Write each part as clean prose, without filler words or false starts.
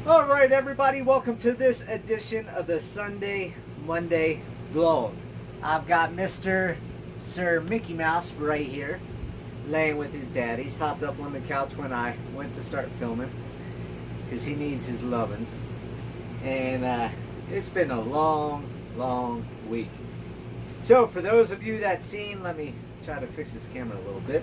All right, everybody, welcome to this edition of the Sunday Monday vlog. I've got Mr. Sir Mickey Mouse right here, laying with his dad. He's hopped up on the couch when I went to start filming because he needs his lovin's. And it's been a long week. So for those of you that seen, let me try to fix this camera a little bit.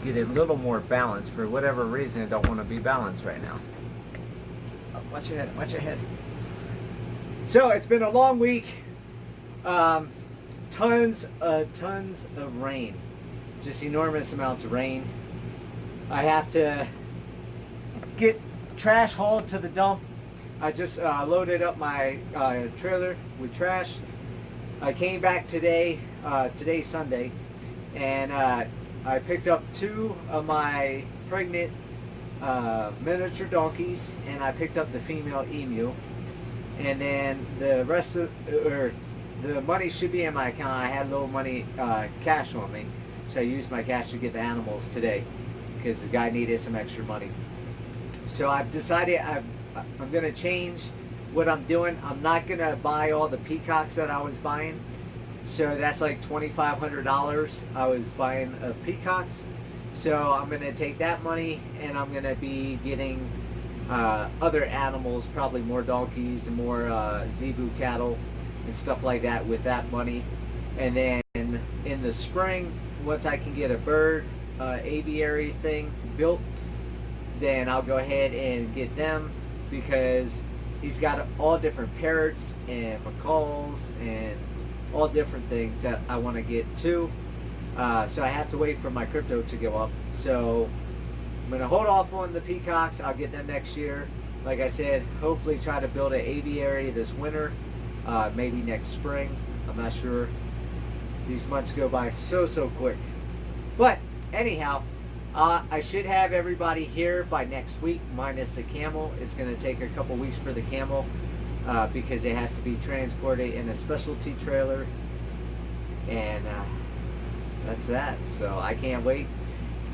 Get it a little more balanced. For whatever reason, I don't want to be balanced right now. Oh, watch your head, watch your head. So it's been a long week. Tons of rain. Just enormous amounts of rain. I have to get trash hauled to the dump. I just loaded up my trailer with trash. I came back today, today's Sunday, and I picked up 2 of my pregnant miniature donkeys, and I picked up the female emu. And then the rest of, the money should be in my account. I had a little money, cash on me, so I used my cash to get the animals today because the guy needed some extra money. So I've decided I'm going to change what I'm doing. I'm not going to buy all the peacocks that I was buying. So that's like $2,500 I was buying of peacocks. So I'm going to take that money and I'm going to be getting other animals, probably more donkeys and more zebu cattle and stuff like that with that money. And then in the spring, once I can get a bird aviary thing built, then I'll go ahead and get them, because he's got all different parrots and macaws and all different things that I want to get too. So I have to wait for my crypto to go up. So I'm going to hold off on the peacocks. I'll get them next year. Like I said, hopefully try to build an aviary this winter, maybe next spring. I'm not sure. These months go by so quick. But anyhow, I should have everybody here by next week, minus the camel. It's going to take a couple weeks for the camel because it has to be transported in a specialty trailer. And that's that. So I can't wait.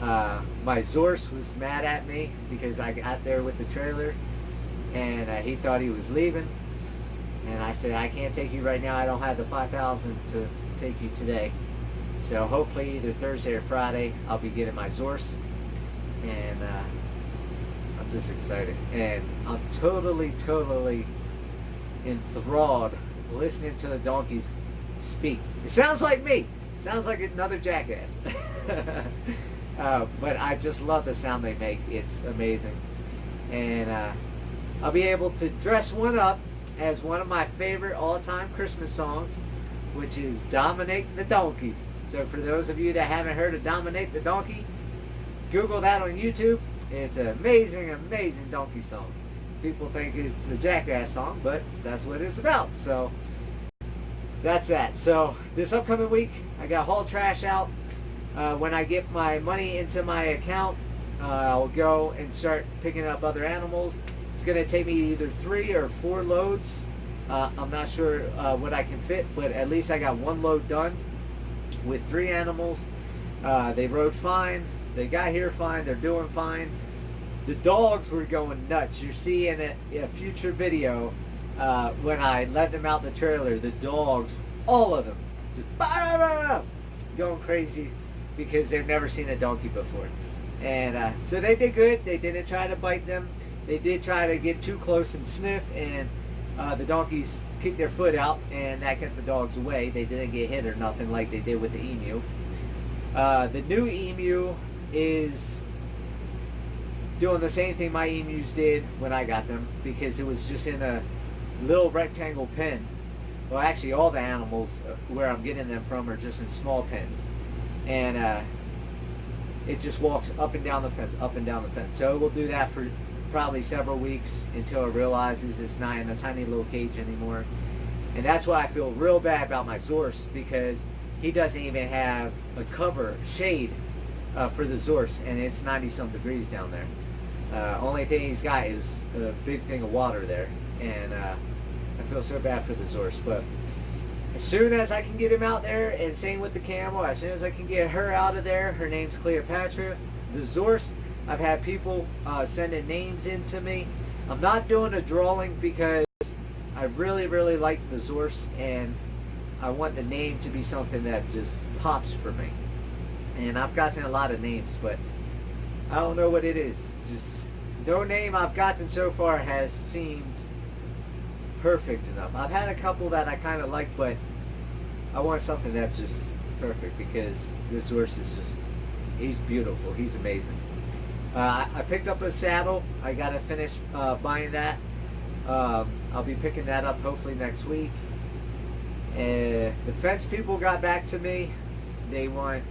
My Zorse was mad at me because I got there with the trailer and he thought he was leaving. And I said, I can't take you right now. I don't have the $5,000 to take you today. So hopefully either Thursday or Friday I'll be getting my Zorse, and I'm just excited, and I'm totally enthralled listening to the donkeys speak. It sounds like me. It sounds like another jackass. But I just love the sound they make. It's amazing. And I'll be able to dress one up as one of my favorite all-time Christmas songs, which is Dominate the Donkey. So for those of you that haven't heard of Dominate the Donkey, Google that on YouTube. It's an amazing donkey song. People think it's a jackass song, but that's what it's about. So that's that. So this upcoming week, I got haul trash out. When I get my money into my account, I'll go and start picking up other animals. It's going to take me either 3 or 4 loads. I'm not sure what I can fit, but at least I got 1 load done with 3 animals. They rode fine. They got here fine. They're doing fine. The dogs were going nuts. You see in a future video when I let them out the trailer, the dogs, all of them, just going crazy because they've never seen a donkey before. And so they did good. They didn't try to bite them. They did try to get too close and sniff, and the donkeys kicked their foot out, and that kept the dogs away. They didn't get hit or nothing like they did with the emu. The new emu is doing the same thing my emus did when I got them, because it was just in a little rectangle pen. Well, actually all the animals where I'm getting them from are just in small pens, and it just walks up and down the fence, up and down the fence. So we'll do that for probably several weeks until it realizes it's not in a tiny little cage anymore. And that's why I feel real bad about my Zorse, because he doesn't even have a cover, shade for the Zorse, and it's 90-some degrees down there. Only thing he's got is a big thing of water there, and I feel so bad for the Zorse. But as soon as I can get him out there, and same with the camel, as soon as I can get her out of there, her name's Cleopatra, the Zorse, I've had people sending names in to me. I'm not doing a drawing because I really, really like the Zorse, and I want the name to be something that just pops for me. And I've gotten a lot of names, but I don't know what it is. Just no name I've gotten so far has seemed perfect enough. I've had a couple that I kind of like, but I want something that's just perfect because this horse is just, he's beautiful. He's amazing. I picked up a saddle. I got to finish buying that. I'll be picking that up hopefully next week. The fence people got back to me. They want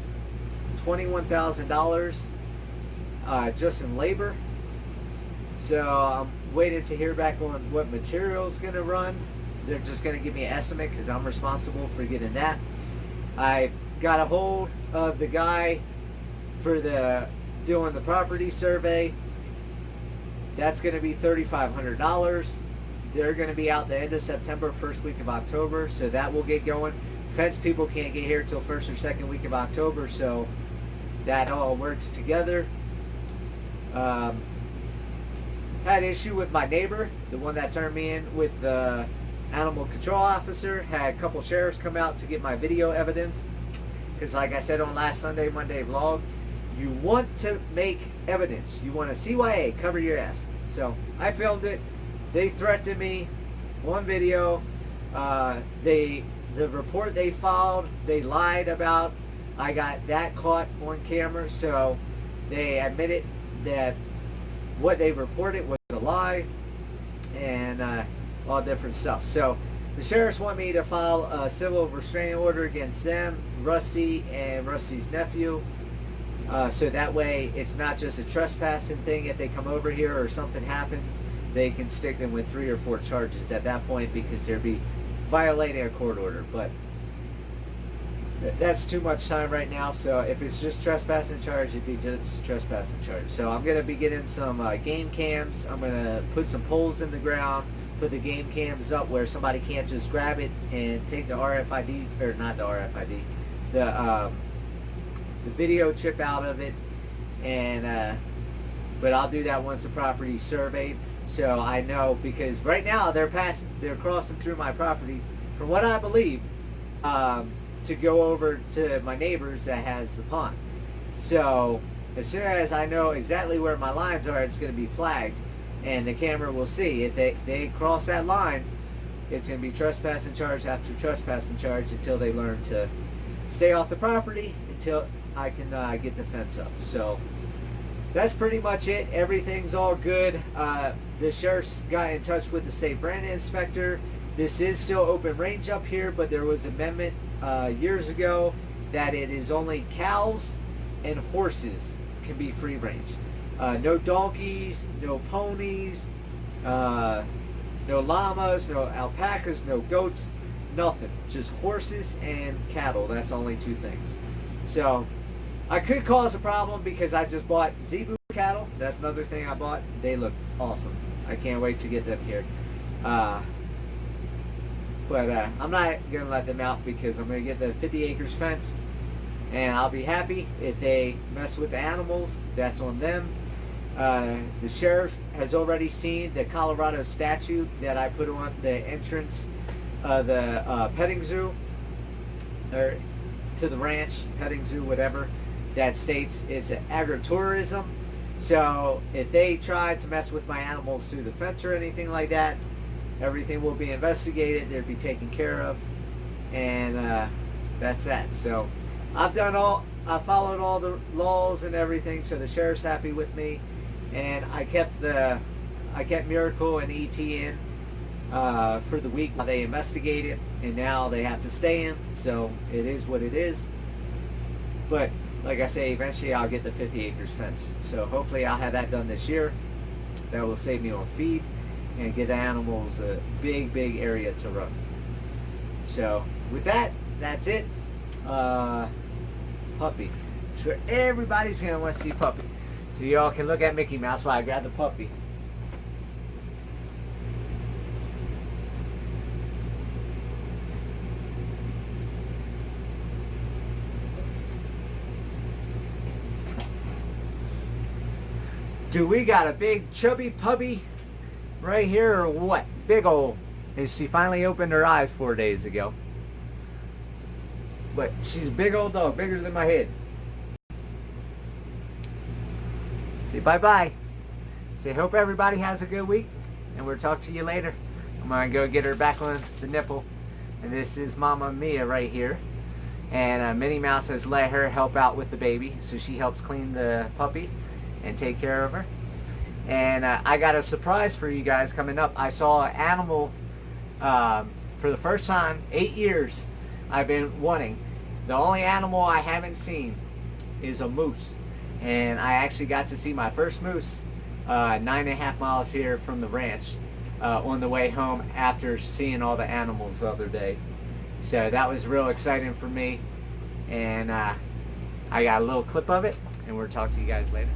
$21,000 just in labor. So I'm waiting to hear back on what material is going to run. They're just going to give me an estimate because I'm responsible for getting that. I've got a hold of the guy for doing the property survey. That's going to be $3,500. They're going to be out the end of September, first week of October, so that will get going. Fence people can't get here till first or second week of October, so that all works together. Had issue with my neighbor, the one that turned me in with the animal control officer. Had a couple sheriffs come out to get my video evidence, because like I said on last Sunday, Monday vlog, you want to make evidence. You want to CYA, cover your ass. So I filmed it. They threatened me on video. The report they filed, they lied about. I got that caught on camera, so they admitted that what they reported was a lie, and all different stuff. So the sheriffs want me to file a civil restraining order against them, Rusty and Rusty's nephew, so that way it's not just a trespassing thing. If they come over here or something happens, they can stick them with 3 or 4 charges at that point, because they'd be violating a court order. But that's too much time right now, so if it's just trespassing charge, it'd be just trespassing charge. So I'm going to be getting some game cams. I'm going to put some poles in the ground, put the game cams up where somebody can't just grab it and take the RFID, or not the RFID, the video chip out of it. And but I'll do that once the property's surveyed, so I know, because right now they're crossing through my property, from what I believe, to go over to my neighbor's that has the pond. So as soon as I know exactly where my lines are, it's going to be flagged, and the camera will see if they cross that line. It's going to be trespassing charge after trespassing charge until they learn to stay off the property, until I can get the fence up. So that's pretty much it. Everything's all good. The sheriff's got in touch with the state brand inspector. This is still open range up here, but there was an amendment years ago that it is only cows and horses can be free range. No donkeys, no ponies, no llamas, no alpacas, no goats, nothing. Just horses and cattle. That's the only 2 things. So I could cause a problem because I just bought zebu cattle. That's another thing I bought. They look awesome. I can't wait to get them here. But I'm not going to let them out, because I'm going to get the 50 acres fence, and I'll be happy. If they mess with the animals, that's on them. The sheriff has already seen the Colorado statute that I put on the entrance of the petting zoo, or to the ranch, petting zoo, whatever, that states it's an agritourism. So if they try to mess with my animals through the fence or anything like that, everything will be investigated. They'll be taken care of, and that's that. So I followed all the laws and everything. So the sheriff's happy with me, and I kept Miracle and ET in for the week while they investigate it, and now they have to stay in. So it is what it is. But like I say, eventually I'll get the 50 acres fence. So hopefully I'll have that done this year. That will save me on feed and give the animals a big area to run. So with that, that's it. Puppy. I'm sure everybody's gonna want to see Puppy, so y'all can look at Mickey Mouse while I grab the puppy. Do we got a big chubby puppy right here or what? Big old. She finally opened her eyes 4 days ago. But she's a big old dog, bigger than my head. Say bye-bye. Say hope everybody has a good week, and we'll talk to you later. I'm going to go get her back on the nipple. And this is Mama Mia right here. And Minnie Mouse has let her help out with the baby, so she helps clean the puppy and take care of her. And I got a surprise for you guys coming up. I saw an animal for the first time, 8 years I've been wanting. The only animal I haven't seen is a moose. And I actually got to see my first moose 9.5 miles here from the ranch on the way home after seeing all the animals the other day. So that was real exciting for me. And I got a little clip of it, and we'll talk to you guys later.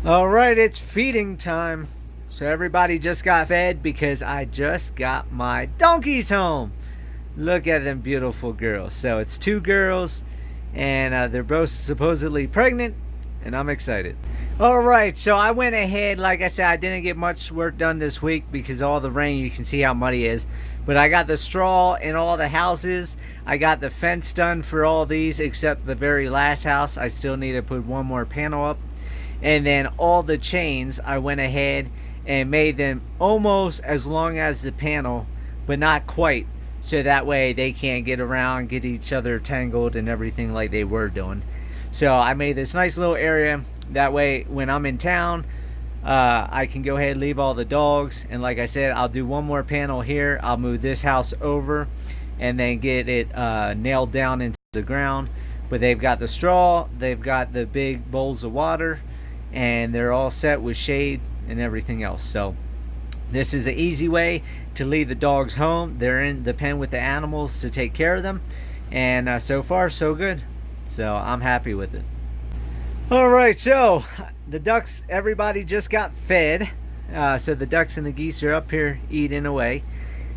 Alright, it's feeding time. So everybody just got fed because I just got my donkeys home. Look at them beautiful girls. So it's 2 girls, and they're both supposedly pregnant, and I'm excited. Alright, so I went ahead, like I said, I didn't get much work done this week because of all the rain. You can see how muddy it is. But I got the straw in all the houses. I got the fence done for all these except the very last house. I still need to put one more panel up. And then all the chains, I went ahead and made them almost as long as the panel, but not quite. So that way they can't get around, get each other tangled and everything like they were doing. So I made this nice little area. That way when I'm in town, I can go ahead and leave all the dogs. And like I said, I'll do one more panel here. I'll move this house over and then get it nailed down into the ground. But they've got the straw, they've got the big bowls of water, and they're all set with shade and everything else. So this is an easy way to leave the dogs home. They're in the pen with the animals to take care of them, and so far so good. So I'm happy with it. Alright, so the ducks, everybody just got fed. So the ducks and the geese are up here eating away,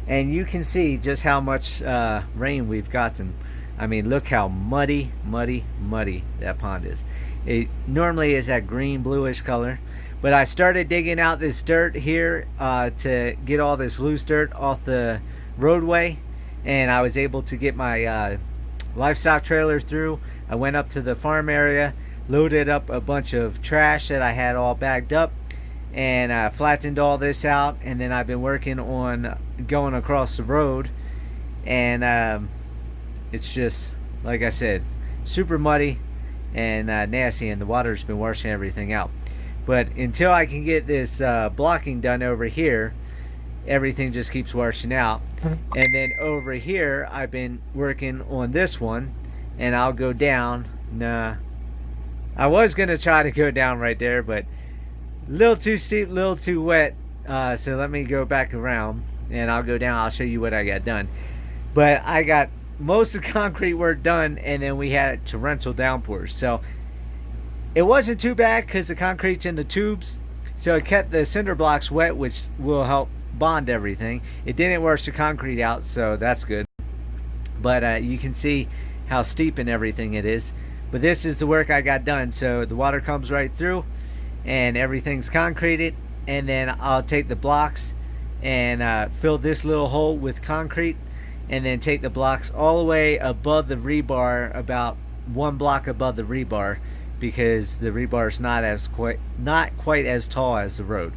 and you can see just how much rain we've gotten. I mean, look how muddy that pond is. It normally is that green bluish color, but I started digging out this dirt here to get all this loose dirt off the roadway, and I was able to get my livestock trailer through. I went up to the farm area, loaded up a bunch of trash that I had all bagged up, and flattened all this out. And then I've been working on going across the road, and it's just, like I said, super muddy and nasty, and the water's been washing everything out. But until I can get this blocking done over here, everything just keeps washing out. And then over here I've been working on this one, and I'll go down. Nah, I was gonna try to go down right there, but a little too steep, a little too wet. So let me go back around and I'll go down. I'll show you what I got done. But I got most of the concrete work done, and then we had torrential downpours. So it wasn't too bad because the concrete's in the tubes, so it kept the cinder blocks wet, which will help bond everything. It didn't wash the concrete out, so that's good. But you can see how steep and everything it is. But this is the work I got done. So the water comes right through and everything's concreted, and then I'll take the blocks and fill this little hole with concrete, and then take the blocks all the way above the rebar, about 1 block above the rebar, because the rebar is not quite as tall as the road.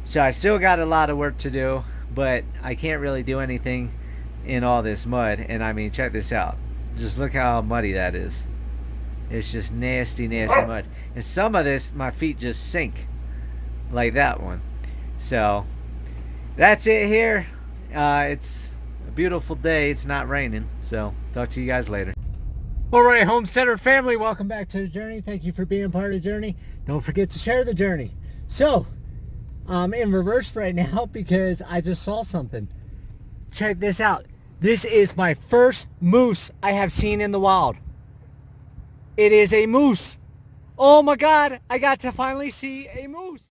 So I still got a lot of work to do, but I can't really do anything in all this mud. And I mean, check this out. Just look how muddy that is. It's just nasty mud. And some of this, my feet just sink, like that one. So that's it here. It's a beautiful day. It's not raining. So talk to you guys later. Alright, Homesteader family, welcome back to the journey. Thank you for being part of the journey. Don't forget to share the journey. So I'm in reverse right now because I just saw something. Check this out. This is my first moose I have seen in the wild. It is a moose. Oh my God, I got to finally see a moose.